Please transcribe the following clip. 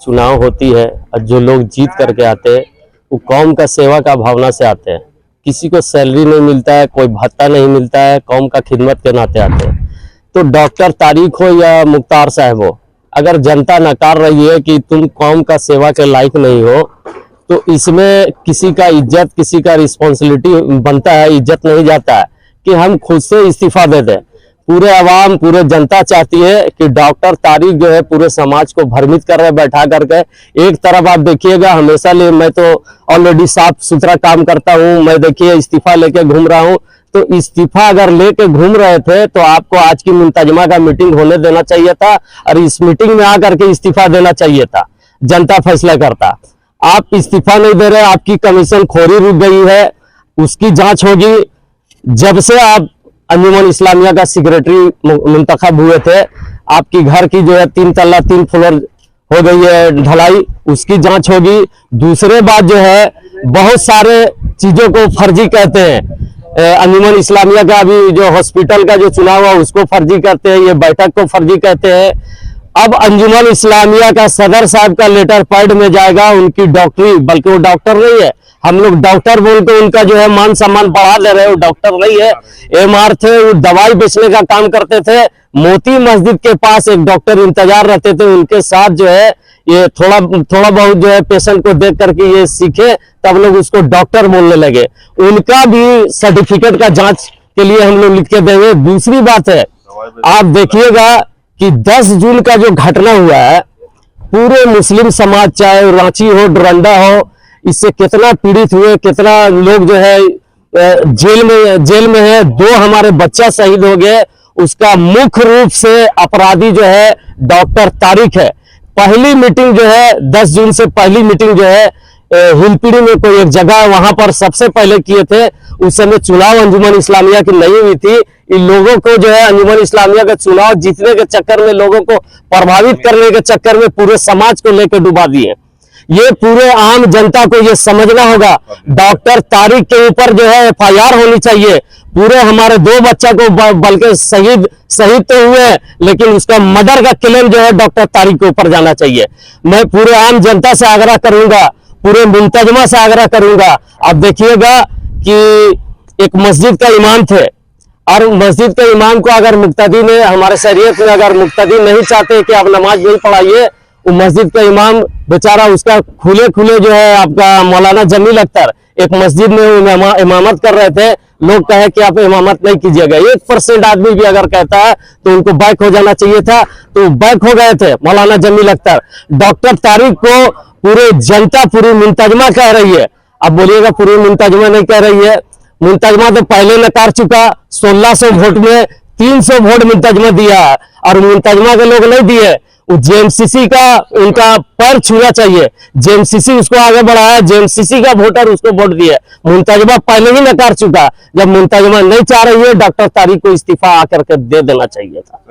चुनाव होती है और जो लोग जीत करके आते हैं वो कौम का सेवा का भावना से आते हैं। किसी को सैलरी नहीं मिलता है, कोई भत्ता नहीं मिलता है, कौम का खिदमत के नाते आते हैं। तो डॉक्टर तारिक हो या मुख्तार साहब हो, अगर जनता नकार रही है कि तुम कौम का सेवा के लायक नहीं हो, तो इसमें किसी का इज्जत, किसी का रिस्पॉन्सिबिलिटी बनता है, इज्जत नहीं जाता है कि हम खुद से इस्तीफा दे दें। पूरे आवाम, पूरे जनता चाहती है कि डॉक्टर तारिक जो है पूरे समाज को भ्रमित कर रहे बैठा करके। एक तरफ आप देखिएगा, हमेशा मैं तो ऑलरेडी साफ सुथरा काम करता हूं, मैं देखिए इस्तीफा लेके घूम रहा हूं। तो इस्तीफा अगर लेके घूम रहे थे तो आपको आज की मुंतजमा का मीटिंग होने देना चाहिए था और इस मीटिंग में आकर के इस्तीफा देना चाहिए था, जनता फैसला करता। आप इस्तीफा नहीं दे रहे, आपकी कमीशन खोरी रुक गई है, उसकी जांच होगी। जब से आप अंजुमन इस्लामिया का सेक्रेटरी मुंतखब हुए थे, आपकी घर की जो है 3 तल्ला 3 फ्लोर हो गई है ढलाई, उसकी जांच होगी। दूसरे बात जो है, बहुत सारे चीजों को फर्जी कहते हैं। अंजुमन इस्लामिया का अभी जो हॉस्पिटल का जो चुनाव हुआ उसको फर्जी कहते हैं, ये बैठक को फर्जी कहते हैं। अब अंजुमन इस्लामिया का सदर साहब का लेटर पैड में जाएगा, उनकी डॉक्टरी, बल्कि वो डॉक्टर नहीं है, हम लोग डॉक्टर बोल के उनका जो है मान सम्मान बढ़ा ले रहे हैं। वो डॉक्टर नहीं है, एमआर थे, वो दवाई बेचने का काम करते थे। मोती मस्जिद के पास एक डॉक्टर इंतजार रहते थे, उनके साथ जो है ये थोड़ा बहुत जो है पेशेंट को देख करके ये सीखे, तब लोग उसको डॉक्टर बोलने लगे। उनका भी सर्टिफिकेट का जांच के लिए हम लोग लिख के देंगे। दूसरी बात है, आप देखिएगा कि 10 जून का जो घटना हुआ है, पूरे मुस्लिम समाज, चाहे रांची हो, डोरंडा हो, इससे कितना पीड़ित हुए, कितना लोग जो है जेल में है। 2 हमारे बच्चा शहीद हो गए। उसका मुख्य रूप से अपराधी जो है डॉक्टर तारिक है। पहली मीटिंग जो है 10 जून से पहली मीटिंग जो है हिलपीड़ी में कोई एक जगह, वहां पर सबसे पहले किए थे। उस समय चुनाव अंजुमन इस्लामिया की नहीं हुई थी। इन लोगों को जो है अंजुमन इस्लामिया का चुनाव जीतने के चक्कर में, लोगों को प्रभावित करने के चक्कर में पूरे समाज को लेकर डुबा दिए। ये पूरे आम जनता को ये समझना होगा। डॉक्टर तारिक के ऊपर जो है एफआईआर होनी चाहिए। पूरे हमारे 2 बच्चा को, बल्कि शहीद तो हुए, लेकिन उसका मर्डर का क्लेम जो है डॉक्टर तारिक के ऊपर जाना चाहिए। मैं पूरे आम जनता से आग्रह करूंगा, पूरे मुंतजमा से आग्रह करूंगा। आप देखिएगा कि एक मस्जिद का इमाम थे, और मस्जिद के इमाम को अगर मुक्तदी ने, हमारे शरीयत में अगर मुक्तदी नहीं चाहते कि आप नमाज नहीं पढ़ाइए, वो मस्जिद का इमाम बेचारा, उसका खुले जो है आपका मौलाना जमील अख्तर एक मस्जिद में इमामत कर रहे थे। लोग कहे कि आप इमामत नहीं कीजिएगा। 1% आदमी भी अगर कहता है तो उनको बैक हो जाना चाहिए था, तो बैक हो गए थे मौलाना जमील अख्तर। डॉक्टर तारिक को पूरे जनता, पूरी मुंतजमा कह रही है। अब बोलिएगा पूरी मुंतजमा नहीं कह रही है। मुंतजमा तो पहले नकार चुका, 1600 वोट में 300 वोट मुंतजमा दिया, और मुंतजमा के लोग नहीं दिए। जेएमसीसी का उनका पैर छूना चाहिए। जेएमसीसी उसको आगे बढ़ाया, जेएमसीसी का वोटर उसको वोट दिए। मुंतजमा पहले ही नकार चुका। जब मुंतजमा नहीं चाह रही है, डॉक्टर तारिक को इस्तीफा आकर के दे देना चाहिए था।